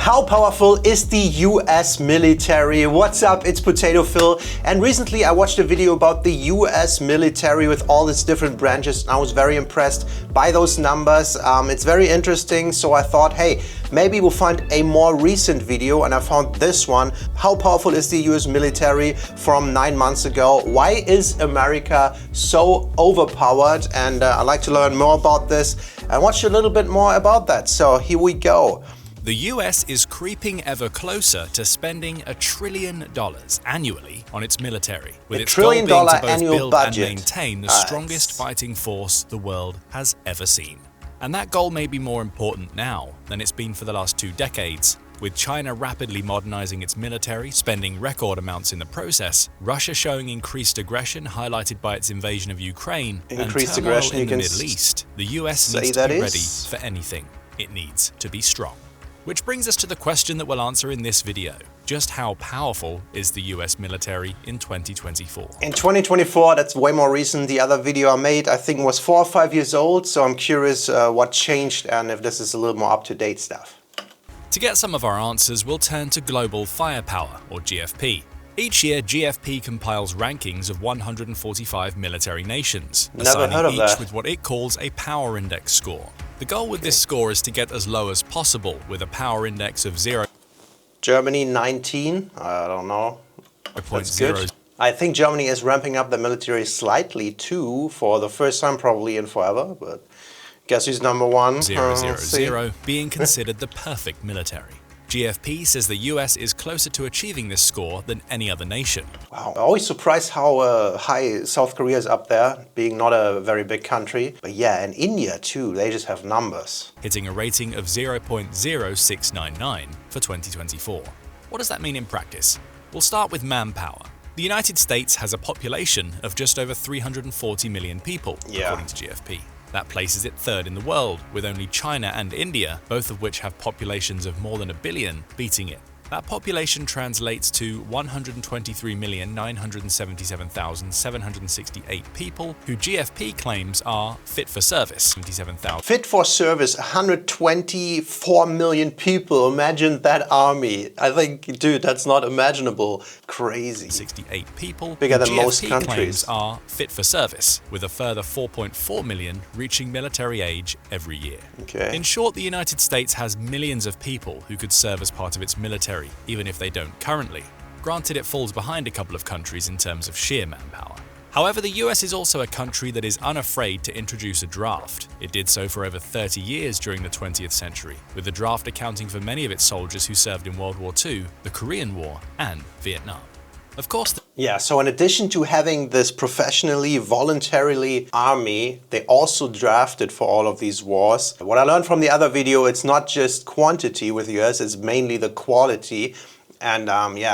How powerful is the US military? What's up? It's Potato Phil, and recently I watched a video about the US military with all its different branches and I was very impressed by those numbers. It's very interesting, so I thought, hey, maybe we'll find a more recent video, and I found this one. How powerful is the US military from 9 months ago? Why is America so overpowered? And I'd like to learn more about this and watch a little bit more about that. So here we go. The US is creeping ever closer to spending $1 trillion annually on its military, with its goal being to both build and maintain the strongest fighting force the world has ever seen. And that goal may be more important now than it's been for the last 2 decades. With China rapidly modernizing its military, spending record amounts in the process, Russia showing increased aggression highlighted by its invasion of Ukraine, and turmoil in the Middle East, the US needs to be ready for anything. It needs to be strong. Which brings us to the question that we'll answer in this video. Just how powerful is the US military in 2024? In 2024, that's way more recent. The other video I made, I think, was 4 or 5 years old, so I'm curious what changed and if this is a little more up-to-date stuff. To get some of our answers, we'll turn to Global Firepower, or GFP. Each year, GFP compiles rankings of 145 military nations, assigning each with what it calls a power index score. The goal with this score is to get as low as possible, with a power index of 0. Germany 19, I don't know. That's good. I think Germany is ramping up the military slightly too, for the first time probably in forever, but guess who's number one? 000 being considered the perfect military. GFP says the US is closer to achieving this score than any other nation. Wow, I'm always surprised how high South Korea is up there, being not a very big country. But yeah, and India too, they just have numbers. Hitting a rating of 0.0699 for 2024. What does that mean in practice? We'll start with manpower. The United States has a population of just over 340 million people, according to GFP. That places it third in the world, with only China and India, both of which have populations of more than 1 billion, beating it. That population translates to 123,977,768 people, who GFP claims are fit for service. 77,000. Fit for service, 124 million people. Imagine that army. I think, dude, that's not imaginable. Crazy. 68 people, bigger than GFP most countries, claims are fit for service, with a further 4.4 million reaching military age every year. In short, the United States has millions of people who could serve as part of its military, even if they don't currently. Granted, it falls behind a couple of countries in terms of sheer manpower. However, the US is also a country that is unafraid to introduce a draft. It did so for over 30 years during the 20th century, with the draft accounting for many of its soldiers who served in World War II, the Korean War, and Vietnam. Of course. So in addition to having this professionally, voluntarily army, they also drafted for all of these wars. What I learned from the other video, it's not just quantity with the US, it's mainly the quality. And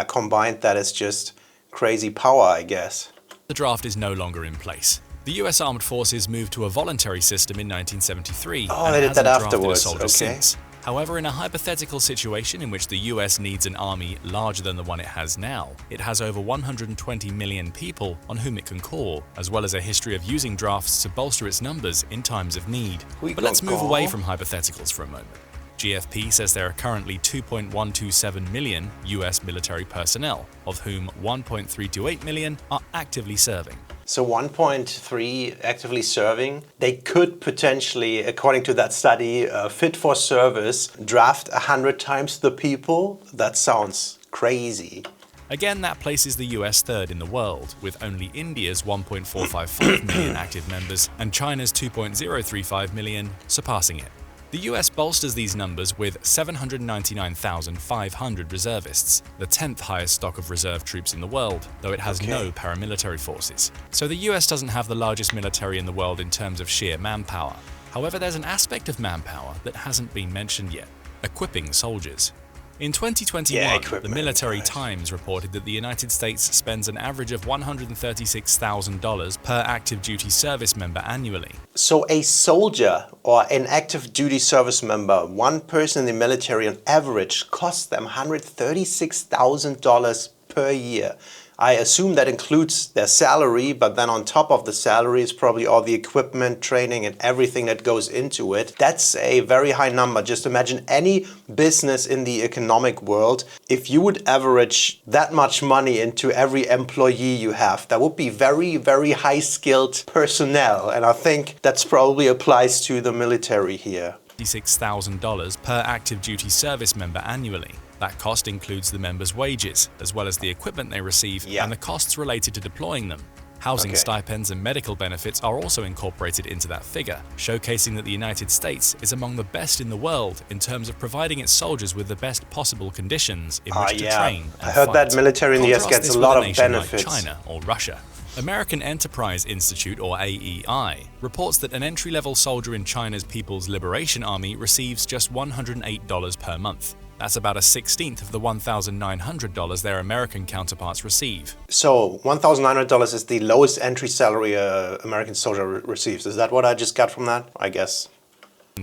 combined, that is just crazy power, I guess. The draft is no longer in place. The US Armed Forces moved to a voluntary system in 1973. Oh, they did that afterwards, since. However, in a hypothetical situation in which the US needs an army larger than the one it has now, it has over 120 million people on whom it can call, as well as a history of using drafts to bolster its numbers in times of need. But let's move away from hypotheticals for a moment. GFP says there are currently 2.127 million US military personnel, of whom 1.328 million are actively serving. So 1.3 actively serving, they could potentially, according to that study, fit for service, draft 100 times the people. That sounds crazy. Again, that places the US third in the world, with only India's 1.455 million active members and China's 2.035 million surpassing it. The US bolsters these numbers with 799,500 reservists, the 10th highest stock of reserve troops in the world, though it has no paramilitary forces. So the US doesn't have the largest military in the world in terms of sheer manpower. However, there's an aspect of manpower that hasn't been mentioned yet: equipping soldiers. In 2021, the Military Times reported that the United States spends an average of $136,000 per active duty service member annually. So a soldier or an active duty service member, one person in the military on average, costs them $136,000 per year. I assume that includes their salary, but then on top of the salary is probably all the equipment, training, and everything that goes into it. That's a very high number. Just imagine any business in the economic world. If you would average that much money into every employee you have, that would be very, very high-skilled personnel. And I think that probably applies to the military here. $56,000 per active duty service member annually. That cost includes the members' wages, as well as the equipment they receive and the costs related to deploying them. Housing stipends and medical benefits are also incorporated into that figure, showcasing that the United States is among the best in the world in terms of providing its soldiers with the best possible conditions in which to train and I heard fight. that military in the US gets a lot of benefits. Like China or Russia. American Enterprise Institute, or AEI, reports that an entry-level soldier in China's People's Liberation Army receives just $108 per month. That's about a 16th of the $1,900 their American counterparts receive. So $1,900 is the lowest entry salary an American soldier receives. Is that what I just got from that? I guess.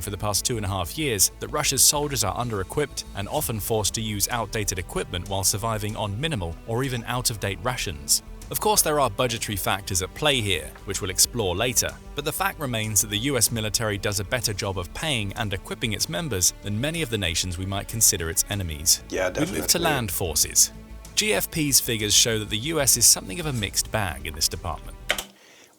For the past 2.5 years, that Russia's soldiers are under-equipped and often forced to use outdated equipment while surviving on minimal or even out-of-date rations. Of course, there are budgetary factors at play here, which we'll explore later, but the fact remains that the US military does a better job of paying and equipping its members than many of the nations we might consider its enemies. Yeah, definitely. We move to land forces. GFP's figures show that the US is something of a mixed bag in this department.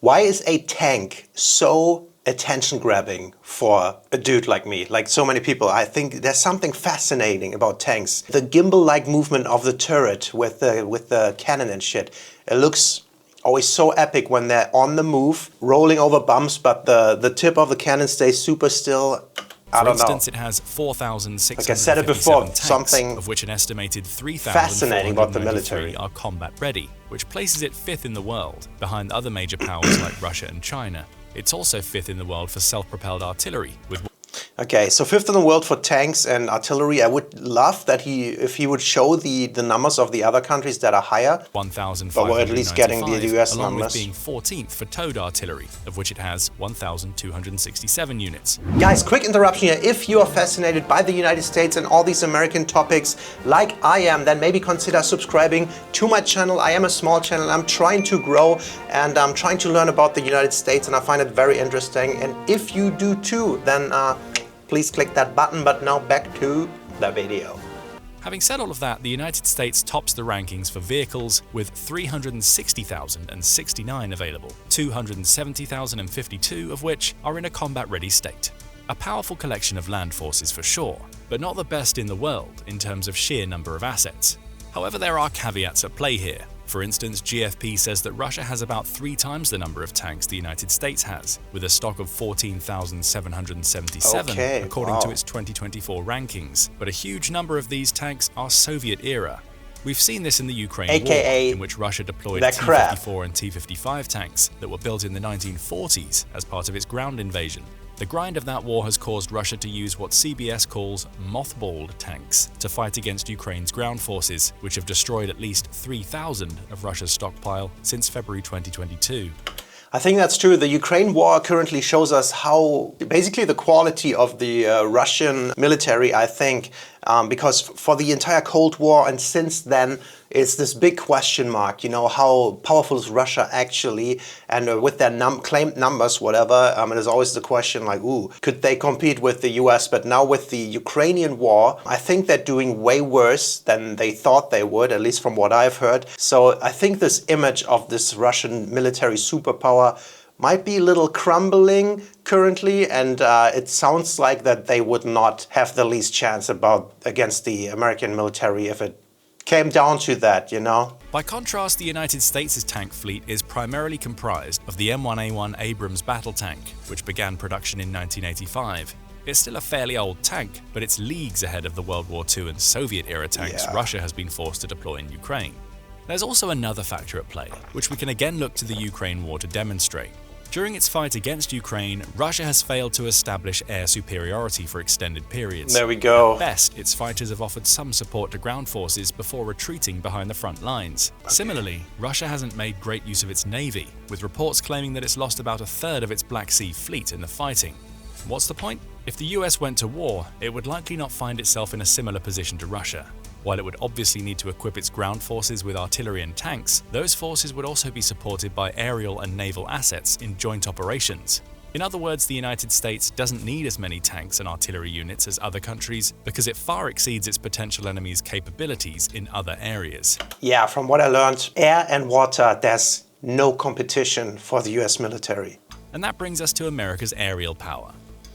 Why is a tank so attention-grabbing for a dude like me, like so many people? I think there's something fascinating about tanks. The gimbal-like movement of the turret with the cannon and shit. It looks always so epic when they're on the move, rolling over bumps, but the tip of the cannon stays super still. For instance, it has 4,657 like I said it before, tanks, something of which an estimated 3,000 fascinating about the military are combat ready, which places it 5th in the world, behind other major powers like Russia and China. It's also 5th in the world for self-propelled artillery, with Okay, so 5th in the world for tanks and artillery. I would love that if he would show the numbers of the other countries that are higher. 1,595, but we're at least getting the US along numbers. with being 14th for towed artillery, of which it has 1,267 units. Guys, quick interruption here. If you are fascinated by the United States and all these American topics like I am, then maybe consider subscribing to my channel. I am a small channel. I'm trying to grow and I'm trying to learn about the United States, and I find it very interesting. And if you do too, then please click that button. But now back to the video. Having said all of that, the United States tops the rankings for vehicles with 360,069 available, 270,052 of which are in a combat-ready state. A powerful collection of land forces for sure, but not the best in the world in terms of sheer number of assets. However, there are caveats at play here. For instance, GFP says that Russia has about 3 times the number of tanks the United States has, with a stock of 14,777 according to its 2024 rankings. But a huge number of these tanks are Soviet era. We've seen this in the Ukraine war, in which Russia deployed T-54 and T-55 tanks that were built in the 1940s as part of its ground invasion. The grind of that war has caused Russia to use what CBS calls mothballed tanks to fight against Ukraine's ground forces, which have destroyed at least 3,000 of Russia's stockpile since February 2022. I think that's true. The Ukraine war currently shows us how basically the quality of the Russian military, I think, because for the entire Cold War and since then, it's this big question mark, you know, how powerful is Russia actually? And with their claimed numbers, whatever, it is always the question like, ooh, could they compete with the US? But now with the Ukrainian war, I think they're doing way worse than they thought they would, at least from what I've heard. So I think this image of this Russian military superpower might be a little crumbling currently, and it sounds like that they would not have the least chance against the American military if it came down to that, you know? By contrast, the United States' tank fleet is primarily comprised of the M1A1 Abrams battle tank, which began production in 1985. It's still a fairly old tank, but it's leagues ahead of the World War II and Soviet-era tanks Russia has been forced to deploy in Ukraine. There's also another factor at play, which we can again look to the Ukraine war to demonstrate. During its fight against Ukraine, Russia has failed to establish air superiority for extended periods. There we go. At best, its fighters have offered some support to ground forces before retreating behind the front lines. Similarly, Russia hasn't made great use of its navy, with reports claiming that it's lost about 1/3 of its Black Sea fleet in the fighting. What's the point? If the US went to war, it would likely not find itself in a similar position to Russia. While it would obviously need to equip its ground forces with artillery and tanks, those forces would also be supported by aerial and naval assets in joint operations. In other words, the United States doesn't need as many tanks and artillery units as other countries because it far exceeds its potential enemy's capabilities in other areas. Yeah, from what I learned, air and water, there's no competition for the US military. And that brings us to America's aerial power.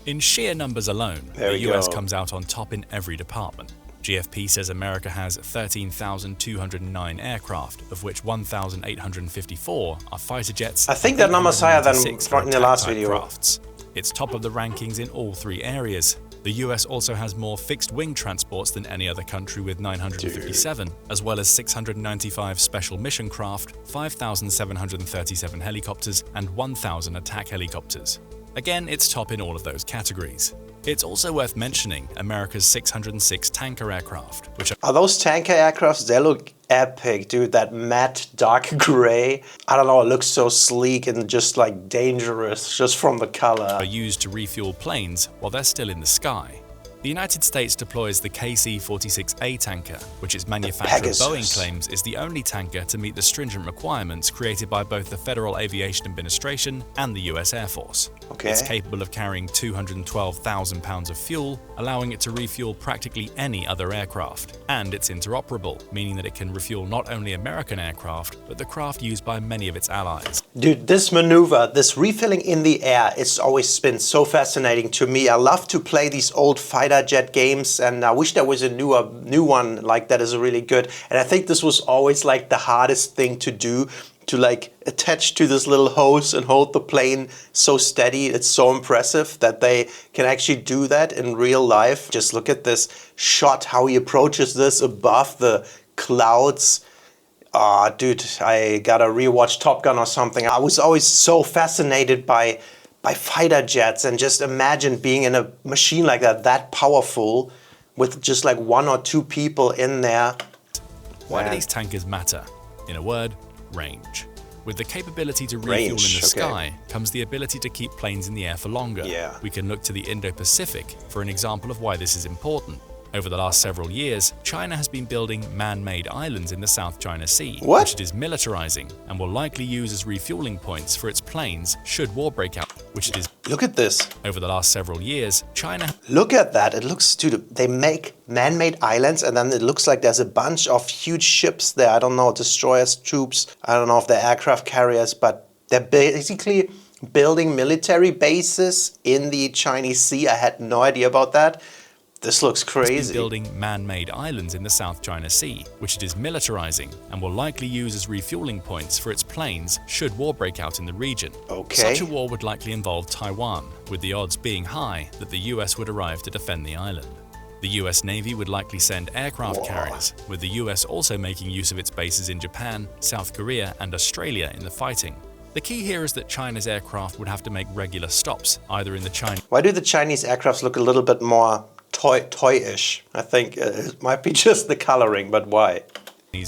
In sheer numbers alone, the US comes out on top in every department. GFP says America has 13,209 aircraft, of which 1,854 are fighter jets. I think that number's higher than in the last video. Crafts. It's top of the rankings in all three areas. The US also has more fixed-wing transports than any other country with 957, as well as 695 special mission craft, 5,737 helicopters, and 1,000 attack helicopters. Again, it's top in all of those categories. It's also worth mentioning America's 606 tanker aircraft, which are those tanker aircrafts? They look epic, dude. That matte dark gray. I don't know, it looks so sleek and just like dangerous just from the color. Are used to refuel planes while they're still in the sky. The United States deploys the KC-46A tanker, which its manufacturer Boeing claims is the only tanker to meet the stringent requirements created by both the Federal Aviation Administration and the US Air Force. It's capable of carrying 212,000 pounds of fuel, allowing it to refuel practically any other aircraft. And it's interoperable, meaning that it can refuel not only American aircraft, but the craft used by many of its allies. Dude, this maneuver, this refilling in the air, it's always been so fascinating to me. I love to play these old fighter jet games, and I wish there was a new one like that is really good. And I think this was always like the hardest thing to do, to like attach to this little hose and hold the plane so steady. It's so impressive that they can actually do that in real life. Just look at this shot, how he approaches this above the clouds. Dude, I gotta rewatch Top Gun or something. I was always so fascinated by fighter jets, and just imagine being in a machine like that powerful, with just like one or two people in there. Why do these tankers matter? In a word, range. With the capability to refuel in the sky comes the ability to keep planes in the air for longer. We can look to the Indo-Pacific for an example of why this is important. Over the last several years, China has been building man-made islands in the South China Sea, which it is militarizing and will likely use as refueling points for its planes should war break out, which it is. Look at this. Over the last several years, China. Look at that. It looks, dude, they make man-made islands, and then it looks like there's a bunch of huge ships there. I don't know, destroyers, troops. I don't know if they're aircraft carriers, but they're basically building military bases in the Chinese Sea. I had no idea about that. This looks crazy. Building man-made islands in the South China Sea, which it is militarizing and will likely use as refueling points for its planes should war break out in the region. Such a war would likely involve Taiwan, with the odds being high that the US would arrive to defend the island. The US Navy would likely send aircraft carriers, with the US also making use of its bases in Japan, South Korea, and Australia in the fighting. The key here is that China's aircraft would have to make regular stops, either in the Chinese. Why do the Chinese aircrafts look a little bit more toy-ish? I think it might be just the coloring, but why?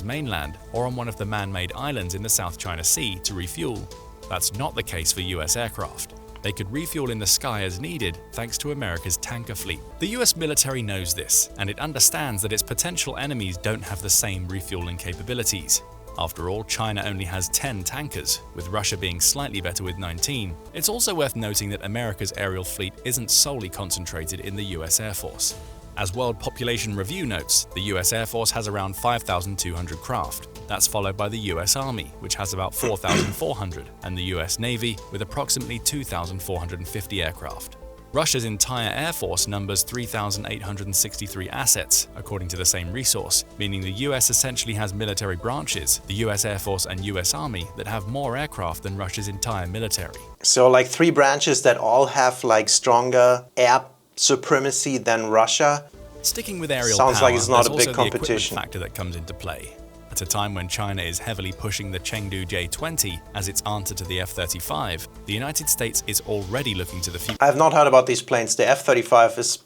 Mainland or on one of the man-made islands in the South China Sea to refuel. That's not the case for US aircraft. They could refuel in the sky as needed thanks to America's tanker fleet. The US military knows this, and it understands that its potential enemies don't have the same refueling capabilities. After all, China only has 10 tankers, with Russia being slightly better with 19. It's also worth noting that America's aerial fleet isn't solely concentrated in the US Air Force. As World Population Review notes, the US Air Force has around 5,200 craft. That's followed by the US Army, which has about 4,400, and the US Navy, with approximately 2,450 aircraft. Russia's entire air force numbers 3,863 assets, according to the same resource, meaning the US essentially has military branches, the US Air Force and US Army, that have more aircraft than Russia's entire military. So like 3 branches that all have like stronger air supremacy than Russia? Sticking with aerial sounds power, like it's not a big also competition. The factor that comes into play. At a time when China is heavily pushing the Chengdu J-20 as its answer to the F-35, the United States is already looking to the future. I have not heard about these planes. The F-35 is,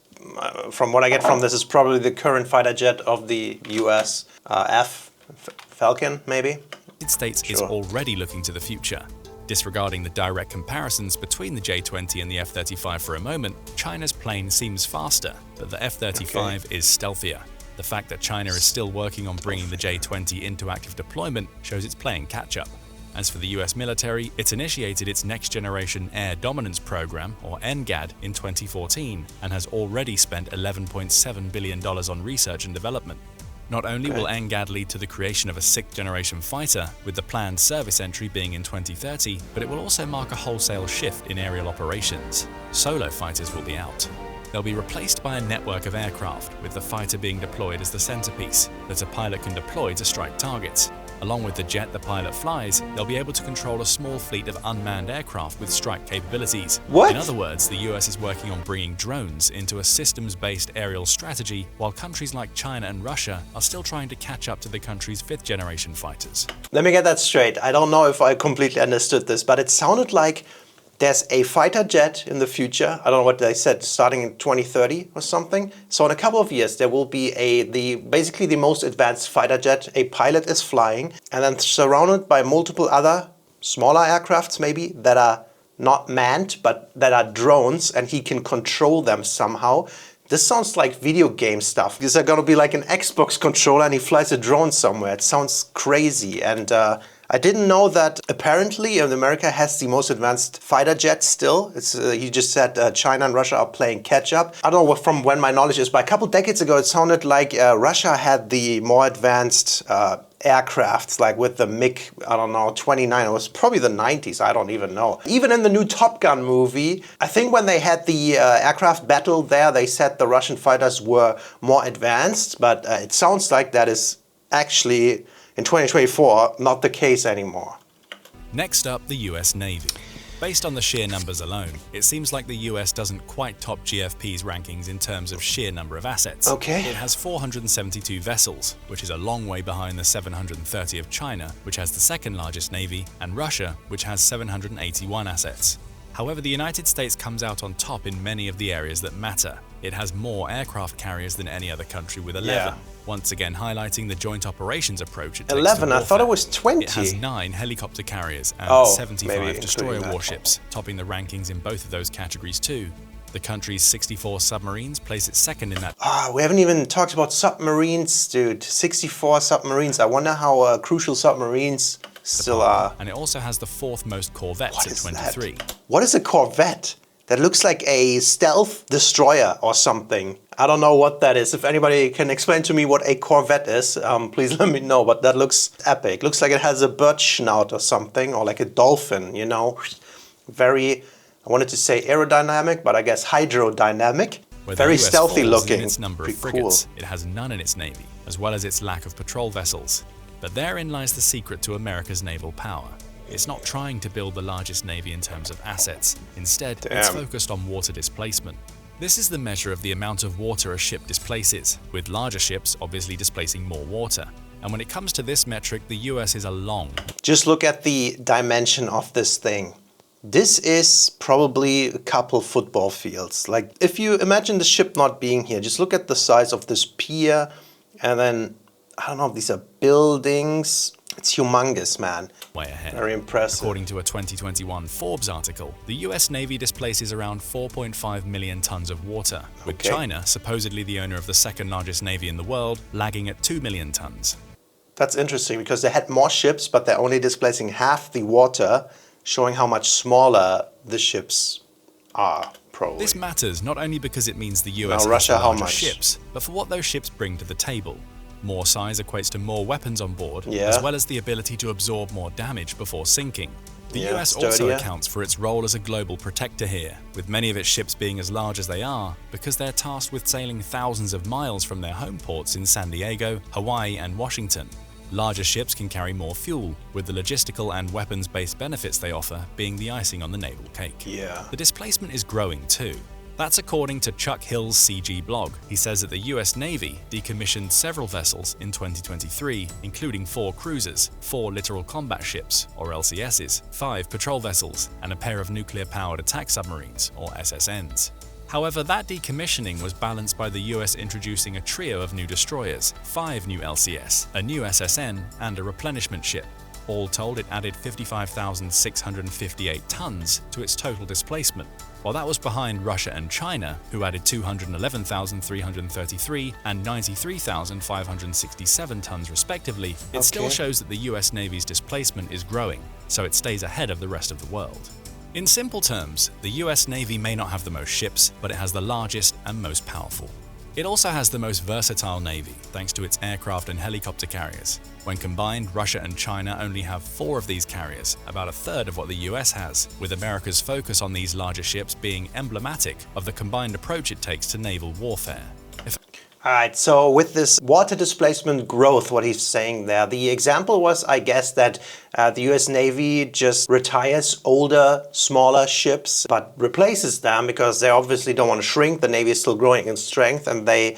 from what I get from this, is probably the current fighter jet of the US. Falcon, maybe? The United States is already looking to the future. Disregarding the direct comparisons between the J-20 and the F-35 for a moment, China's plane seems faster, but the F-35 is stealthier. The fact that China is still working on bringing the J-20 into active deployment shows it's playing catch-up. As for the US military, it's initiated its Next Generation Air Dominance Program, or NGAD, in 2014 and has already spent $11.7 billion on research and development. Not only will NGAD lead to the creation of a sixth-generation fighter, with the planned service entry being in 2030, but it will also mark a wholesale shift in aerial operations. Solo fighters will be out. They'll be replaced by a network of aircraft, with the fighter being deployed as the centerpiece that a pilot can deploy to strike targets. Along with the jet the pilot flies, they'll be able to control a small fleet of unmanned aircraft with strike capabilities. What? In other words, the US is working on bringing drones into a systems-based aerial strategy, while countries like China and Russia are still trying to catch up to the country's fifth-generation fighters. Let me get that straight. I don't know if I completely understood this, but it sounded like there's a fighter jet in the future. I don't know what they said, starting in 2030 or something. So in a couple of years, there will be basically the most advanced fighter jet. A pilot is flying, and then surrounded by multiple other smaller aircrafts maybe that are not manned, but that are drones, and he can control them somehow. This sounds like video game stuff. These are gonna be like an Xbox controller and he flies a drone somewhere. It sounds crazy. And I didn't know that apparently America has the most advanced fighter jet still. You just said China and Russia are playing catch up. I don't know from when my knowledge is, but a couple decades ago it sounded like Russia had the more advanced aircrafts, like with the MiG, I don't know, 29. It was probably the 90s, I don't even know. Even in the new Top Gun movie, I think when they had the aircraft battle there, they said the Russian fighters were more advanced, but it sounds like that is actually in 2024 not the case anymore. Next up, the US Navy. Based on the sheer numbers alone, it seems like the US doesn't quite top GFP's rankings in terms of sheer number of assets. Okay. It has 472 vessels, which is a long way behind the 730 of China, which has the second largest navy, and Russia, which has 781 assets. However, the United States comes out on top in many of the areas that matter. It has more aircraft carriers than any other country with 11. Once again highlighting the joint operations approach it takes 11? to I thought it was 20. It has 9 helicopter carriers and 75 destroyer warships, topping the rankings in both of those categories too. The country's 64 submarines place it second in that. We haven't even talked about submarines, dude. 64 submarines. I wonder how crucial submarines still are. And it also has the 4th most corvettes at 23. What is a corvette? That looks like a stealth destroyer or something. I don't know what that is. If anybody can explain to me what a corvette is, please let me know. But that looks epic. Looks like it has a bird snout or something, or like a dolphin, you know. Very, I wanted to say aerodynamic, but I guess hydrodynamic. Very stealthy looking. In its number of frigates, it has none in its navy, as well as its lack of patrol vessels. But therein lies the secret to America's naval power. It's not trying to build the largest navy in terms of assets. Instead, it's focused on water displacement. This is the measure of the amount of water a ship displaces, with larger ships obviously displacing more water. And when it comes to this metric, the US is along. Just look at the dimension of this thing. This is probably a couple football fields. Like, if you imagine the ship not being here, just look at the size of this pier, and then, I don't know if these are buildings. It's humongous, man. Way ahead. Very impressive. According to a 2021 Forbes article, the US Navy displaces around 4.5 million tons of water, with China, supposedly the owner of the second largest navy in the world, lagging at 2 million tons. That's interesting because they had more ships, but they're only displacing half the water, showing how much smaller the ships are, probably. This matters not only because it means the US has larger ships, but for what those ships bring to the table. More size equates to more weapons on board, as well as the ability to absorb more damage before sinking. The US also accounts for its role as a global protector here, with many of its ships being as large as they are because they're tasked with sailing thousands of miles from their home ports in San Diego, Hawaii, and Washington. Larger ships can carry more fuel, with the logistical and weapons-based benefits they offer being the icing on the naval cake. The displacement is growing too. That's according to Chuck Hill's CG blog. He says that the US Navy decommissioned several vessels in 2023, including 4 cruisers, 4 littoral combat ships, or LCSs, 5 patrol vessels, and a pair of nuclear-powered attack submarines, or SSNs. However, that decommissioning was balanced by the US introducing a trio of new destroyers, 5 new LCS, a new SSN, and a replenishment ship. All told, it added 55,658 tons to its total displacement. While that was behind Russia and China, who added 211,333 and 93,567 tons respectively, it still shows that the US Navy's displacement is growing, so it stays ahead of the rest of the world. In simple terms, the US Navy may not have the most ships, but it has the largest and most powerful. It also has the most versatile navy, thanks to its aircraft and helicopter carriers. When combined, Russia and China only have 4 of these carriers, about a third of what the US has, with America's focus on these larger ships being emblematic of the combined approach it takes to naval warfare. Alright, so with this water displacement growth, what he's saying there, the example was, I guess, that the US Navy just retires older, smaller ships, but replaces them because they obviously don't want to shrink. The Navy is still growing in strength, and they,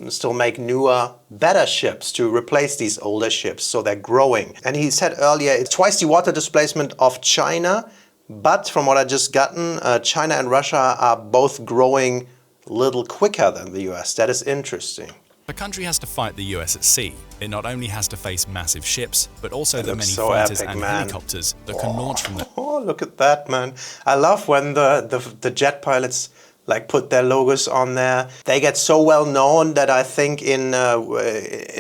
still make newer, better ships to replace these older ships, so they're growing. And he said earlier, it's twice the water displacement of China, but from what I just gotten, China and Russia are both growing a little quicker than the US. That is interesting. If a country has to fight the US at sea, it not only has to face massive ships, but also the many so fighters epic, and helicopters that can launch from them. Oh, look at that, man. I love when the jet pilots like put their logos on there. They get so well known that I think in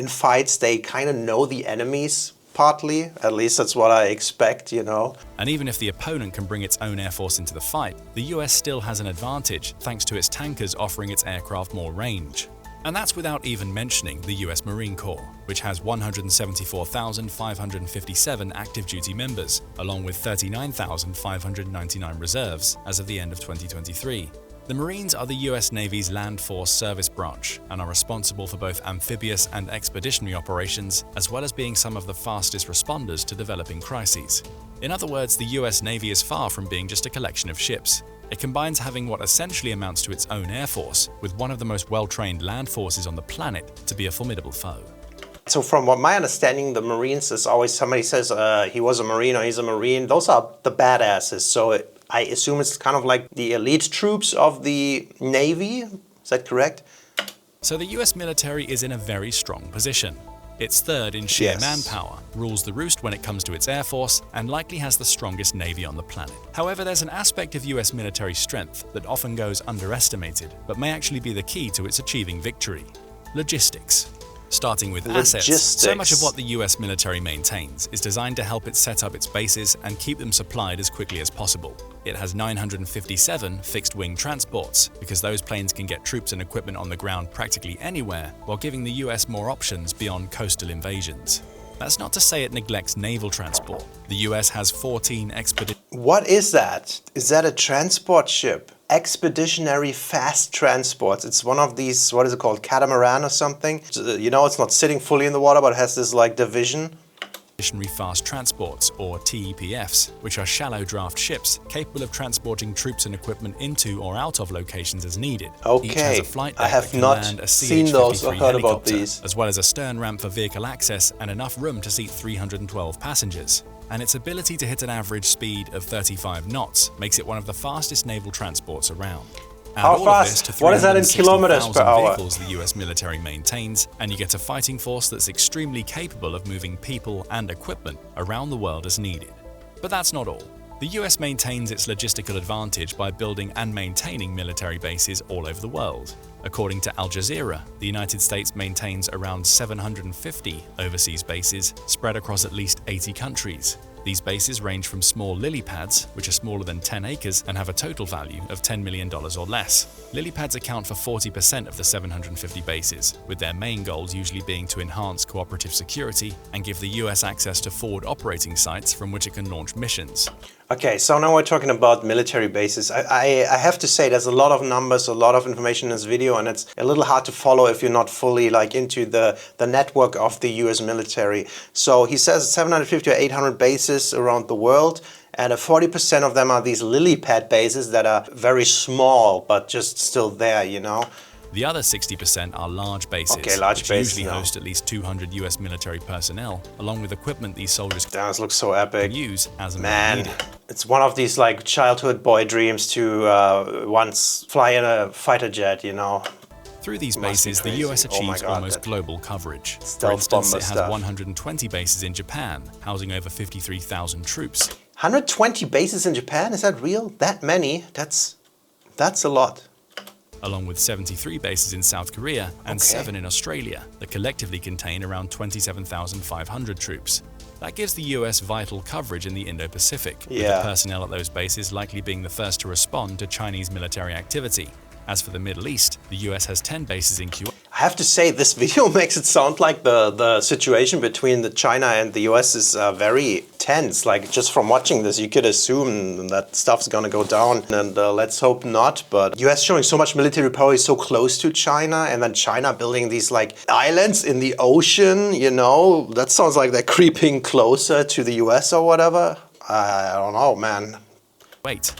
fights they kind of know the enemies. Partly, at least that's what I expect, you know. And even if the opponent can bring its own air force into the fight, the US still has an advantage thanks to its tankers offering its aircraft more range. And that's without even mentioning the US Marine Corps, which has 174,557 active duty members, along with 39,599 reserves as of the end of 2023. The Marines are the US Navy's land force service branch and are responsible for both amphibious and expeditionary operations, as well as being some of the fastest responders to developing crises. In other words, the US Navy is far from being just a collection of ships. It combines having what essentially amounts to its own air force with one of the most well-trained land forces on the planet to be a formidable foe. So from what my understanding, the Marines is always somebody says he was a Marine or he's a Marine. Those are the badasses. So I assume it's kind of like the elite troops of the Navy. Is that correct? So the US military is in a very strong position. It's third in sheer manpower, rules the roost when it comes to its air force, and likely has the strongest navy on the planet. However, there's an aspect of US military strength that often goes underestimated, but may actually be the key to its achieving victory: logistics. Starting with assets, so much of what the US military maintains is designed to help it set up its bases and keep them supplied as quickly as possible. It has 957 fixed-wing transports, because those planes can get troops and equipment on the ground practically anywhere, while giving the US more options beyond coastal invasions. That's not to say it neglects naval transport. The US has 14 expeditionary... What is that? Is that a transport ship? Expeditionary fast transports. It's one of these, what is it called, catamaran or something? You know, it's not sitting fully in the water, but it has this like division. Fast transports, or TEPFs, which are shallow draft ships capable of transporting troops and equipment into or out of locations as needed. Okay, each has a flight deck I have not seen those or heard about these. As well as a stern ramp for vehicle access and enough room to seat 312 passengers. And its ability to hit an average speed of 35 knots makes it one of the fastest naval transports around. How fast? What is that in kilometers per hour? Vehicles the US military maintains, and you get a fighting force that's extremely capable of moving people and equipment around the world as needed. But that's not all. The US maintains its logistical advantage by building and maintaining military bases all over the world. According to Al Jazeera, the United States maintains around 750 overseas bases spread across at least 80 countries. These bases range from small lily pads, which are smaller than 10 acres and have a total value of $10 million or less. Lily pads account for 40% of the 750 bases, with their main goals usually being to enhance cooperative security and give the US access to forward operating sites from which it can launch missions. Okay, so now we're talking about military bases. I have to say there's a lot of numbers, a lot of information in this video, and it's a little hard to follow if you're not fully like into the network of the US military. So he says 750 or 800 bases around the world, and 40% of them are these lily pad bases that are very small, but just still there, you know. The other 60% are large bases, which usually host at least 200 US military personnel, along with equipment these soldiers can so epic. Use as and when needed. It's one of these like childhood boy dreams to once fly in a fighter jet, you know. Through these bases, the US achieves almost global coverage. For instance, it has 120 bases in Japan, housing over 53,000 troops. 120 bases in Japan? Is that real? That many? That's a lot. Along with 73 bases in South Korea and 7 in Australia that collectively contain around 27,500 troops. That gives the US vital coverage in the Indo-Pacific, with the personnel at those bases likely being the first to respond to Chinese military activity. As for the Middle East, the US has 10 bases in Kuwait. I have to say, this video makes it sound like the situation between China and the US is very tense. Like, just from watching this, you could assume that stuff's gonna go down, and let's hope not. But US showing so much military power is so close to China, and then China building these like islands in the ocean, you know, that sounds like they're creeping closer to the US or whatever. I don't know, man. Wait.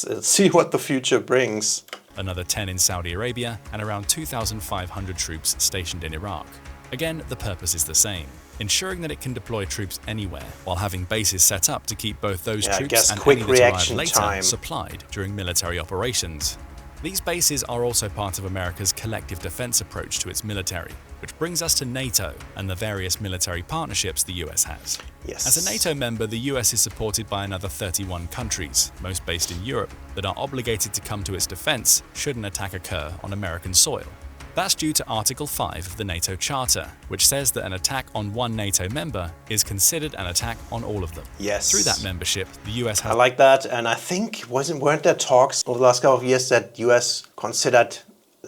Let's see what the future brings. Another 10 in Saudi Arabia, and around 2,500 troops stationed in Iraq. Again, the purpose is the same, ensuring that it can deploy troops anywhere, while having bases set up to keep both those troops and any that arrive later supplied during military operations. These bases are also part of America's collective defense approach to its military, which brings us to NATO and the various military partnerships the US has. Yes. As a NATO member, the US is supported by another 31 countries, most based in Europe, that are obligated to come to its defense should an attack occur on American soil. That's due to Article 5 of the NATO Charter, which says that an attack on one NATO member is considered an attack on all of them. Yes. Through that membership, the US has... I like that, and I think weren't there talks over the last couple of years that US considered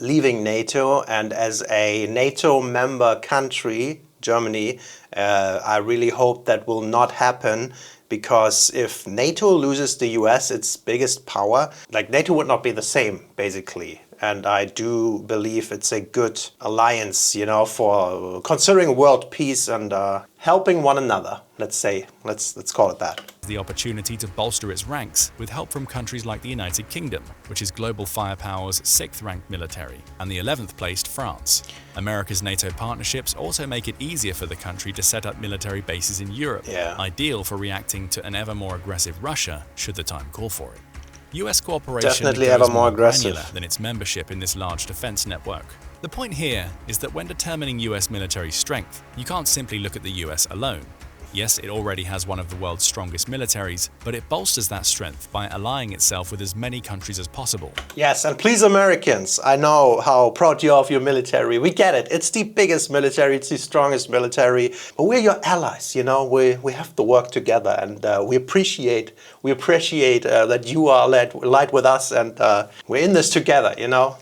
leaving NATO, and as a NATO member country, Germany, I really hope that will not happen, because if NATO loses the US, its biggest power, like NATO would not be the same, basically. And I do believe it's a good alliance, you know, for considering world peace and helping one another, let's say. Let's call it that. The opportunity to bolster its ranks with help from countries like the United Kingdom, which is global firepower's 6th-ranked military, and the 11th-placed France. America's NATO partnerships also make it easier for the country to set up military bases in Europe, ideal for reacting to an ever more aggressive Russia should the time call for it. US cooperation goes more granular than its membership in this large defense network. The point here is that when determining US military strength, you can't simply look at the US alone. Yes, it already has one of the world's strongest militaries, but it bolsters that strength by allying itself with as many countries as possible. Yes, and please Americans, I know how proud you are of your military. We get it. It's the biggest military, it's the strongest military, but we're your allies, you know. We have to work together, and we appreciate that you are allied with us, and we're in this together, you know.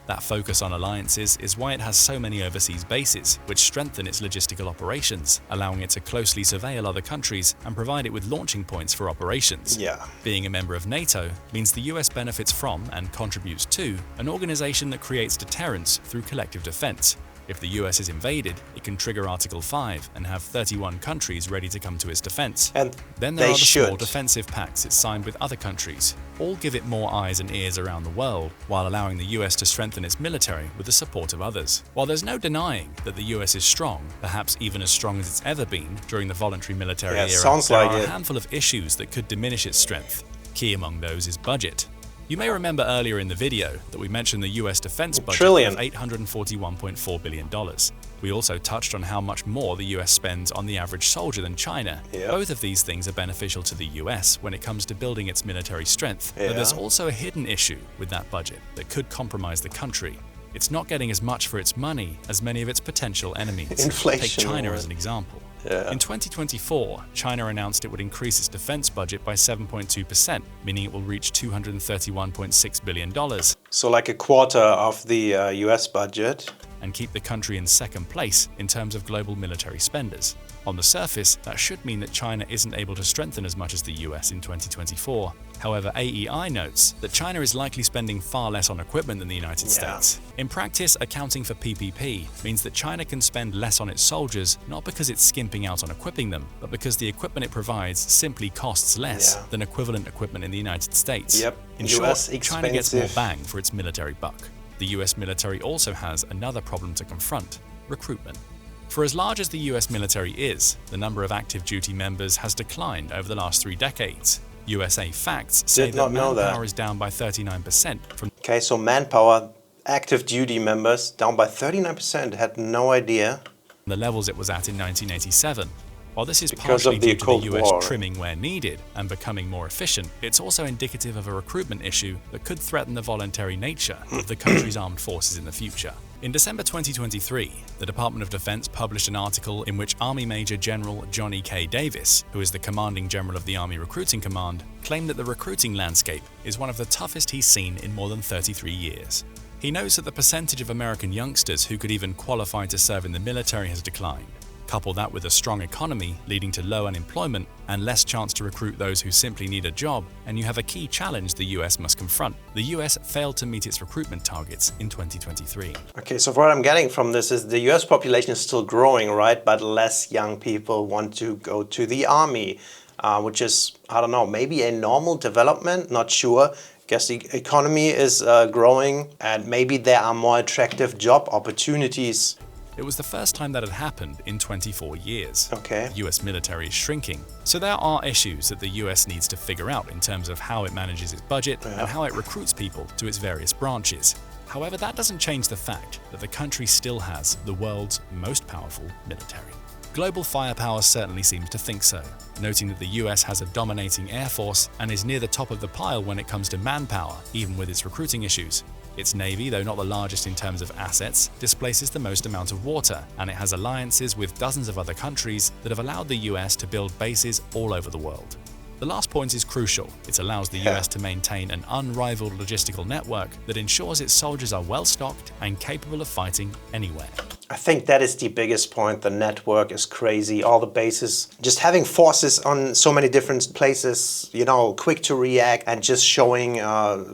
That focus on alliances is why it has so many overseas bases, which strengthen its logistical operations, allowing it to closely surveil other countries and provide it with launching points for operations. Being a member of NATO means the US benefits from and contributes to an organization that creates deterrence through collective defense. If the US is invaded, it can trigger Article 5 and have 31 countries ready to come to its defense. And then there are the small defensive pacts it signed with other countries. All give it more eyes and ears around the world, while allowing the US to strengthen its military with the support of others. While there's no denying that the US is strong, perhaps even as strong as it's ever been during the voluntary military era, there are a handful of issues that could diminish its strength. Key among those is budget. You may remember earlier in the video that we mentioned the US defense budget of $841.4 billion. We also touched on how much more the US spends on the average soldier than China. Both of these things are beneficial to the US when it comes to building its military strength, but there's also a hidden issue with that budget that could compromise the country. It's not getting as much for its money as many of its potential enemies. Inflation. Take China as an example. In 2024, China announced it would increase its defense budget by 7.2%, meaning it will reach $231.6 billion. So like a quarter of the US budget. And keep the country in second place in terms of global military spenders. On the surface, that should mean that China isn't able to strengthen as much as the US in 2024. However, AEI notes that China is likely spending far less on equipment than the United States. In practice, accounting for PPP means that China can spend less on its soldiers, not because it's skimping out on equipping them, but because the equipment it provides simply costs less than equivalent equipment in the United States. In short, China gets more bang for its military buck. The US military also has another problem to confront: recruitment. For as large as the US military is, the number of active duty members has declined over the last 3 decades. USA Facts say that manpower is down by 39% from... Okay, so manpower, active duty members, down by 39%. Had no idea. The levels it was at in 1987. While this is partially due to the US trimming where needed and becoming more efficient, it's also indicative of a recruitment issue that could threaten the voluntary nature of the country's armed forces in the future. In December 2023, the Department of Defense published an article in which Army Major General Johnny K. Davis, who is the commanding general of the Army Recruiting Command, claimed that the recruiting landscape is one of the toughest he's seen in more than 33 years. He notes that the percentage of American youngsters who could even qualify to serve in the military has declined. Couple that with a strong economy leading to low unemployment and less chance to recruit those who simply need a job, and you have a key challenge the US must confront. The US failed to meet its recruitment targets in 2023. Okay, so what I'm getting from this is the US population is still growing, right? But less young people want to go to the army, which is, I don't know, maybe a normal development, not sure. Guess the economy is growing and maybe there are more attractive job opportunities. It was the first time that had happened in 24 years. Okay. The US military is shrinking. So there are issues that the US needs to figure out in terms of how it manages its budget and how it recruits people to its various branches. However, that doesn't change the fact that the country still has the world's most powerful military. Global firepower certainly seems to think so, noting that the US has a dominating air force and is near the top of the pile when it comes to manpower, even with its recruiting issues. Its navy, though not the largest in terms of assets, displaces the most amount of water, and it has alliances with dozens of other countries that have allowed the US to build bases all over the world. The last point is crucial. It allows the US to maintain an unrivaled logistical network that ensures its soldiers are well stocked and capable of fighting anywhere. I think that is the biggest point. The network is crazy. All the bases, just having forces on so many different places, you know, quick to react and just showing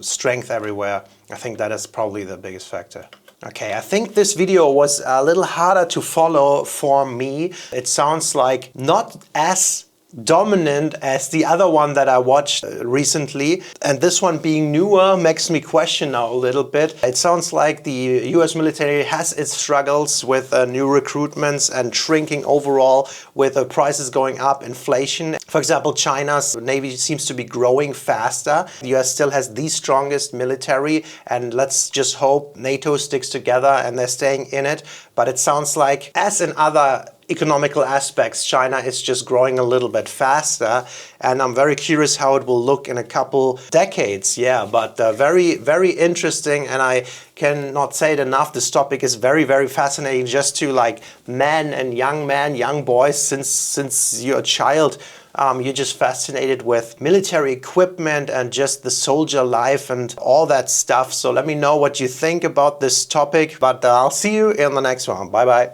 strength everywhere. I think that is probably the biggest factor. Okay, I think this video was a little harder to follow for me. It sounds like not as dominant as the other one that I watched recently, and this one being newer makes me question now a little bit. It sounds like the US military has its struggles with new recruitments and shrinking overall with prices going up, inflation. For example, China's navy seems to be growing faster. The US still has the strongest military, and let's just hope NATO sticks together and they're staying in it. But it sounds like, as in other economical aspects, China is just growing a little bit faster, and I'm very curious how it will look in a couple decades. Yeah, but very, very interesting, and I cannot say it enough. This topic is very, very fascinating just to like men, young boys, since you're a child. You're just fascinated with military equipment and just the soldier life and all that stuff. So let me know what you think about this topic, but I'll see you in the next one. Bye bye.